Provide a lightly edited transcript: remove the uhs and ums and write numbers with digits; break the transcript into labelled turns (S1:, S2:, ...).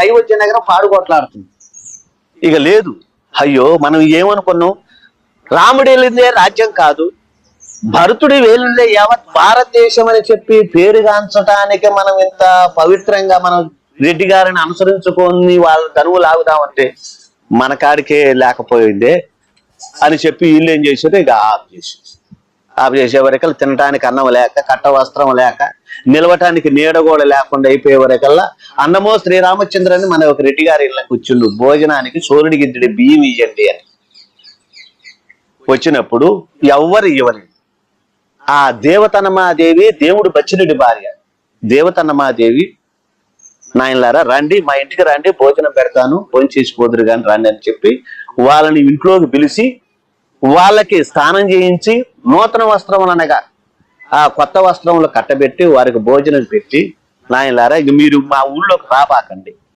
S1: అయోధ్య నగరం పాడుకోట్లాడుతుంది. ఇక లేదు, అయ్యో మనం ఏమనుకున్నాం, రాముడు వెళ్ళిందే రాజ్యం కాదు, భరతుడి వేలుండే యావత్ భారతదేశం అని చెప్పి పేరుగాంచటానికి మనం ఇంత పవిత్రంగా మనం రెడ్డి గారిని అనుసరించుకొని వాళ్ళ తనువు లాగుదామంటే మన కాడికే లేకపోయిందే అని చెప్పి వీళ్ళు ఏం చేశారు, ఇక ఆఫ్ చేసే వరకల్లా తినటానికి అన్నం లేక, కట్ట వస్త్రం లేక, నిలవటానికి నీడ కూడా లేకుండా అయిపోయే వరకల్లా అన్నమో శ్రీరామచంద్రని మన ఒక రెడ్డి గారి ఇళ్ళ కూర్చుండు భోజనానికి సూర్యుడి గిద్దడి బియ్యం ఇయ్యండి అని వచ్చినప్పుడు ఎవ్వరు ఇవ్వలేదు. ఆ దేవతనమాదేవి దేవుడు బచ్చిరెడ్డి భార్య దేవతనమాదేవి, నాయనలారా రండి మా ఇంటికి రండి, భోజనం పెడతాను, భోజనం చేసి పోదురు కానీ రండి అని చెప్పి వాళ్ళని ఇంట్లోకి పిలిచి వాళ్ళకి స్నానం చేయించి నూతన వస్త్రములు అనగా ఆ కొత్త వస్త్రములు కట్టబెట్టి వారికి భోజనం పెట్టి, నాయనలారా ఇక మీరు మా ఊళ్ళోకి రాబాకండి,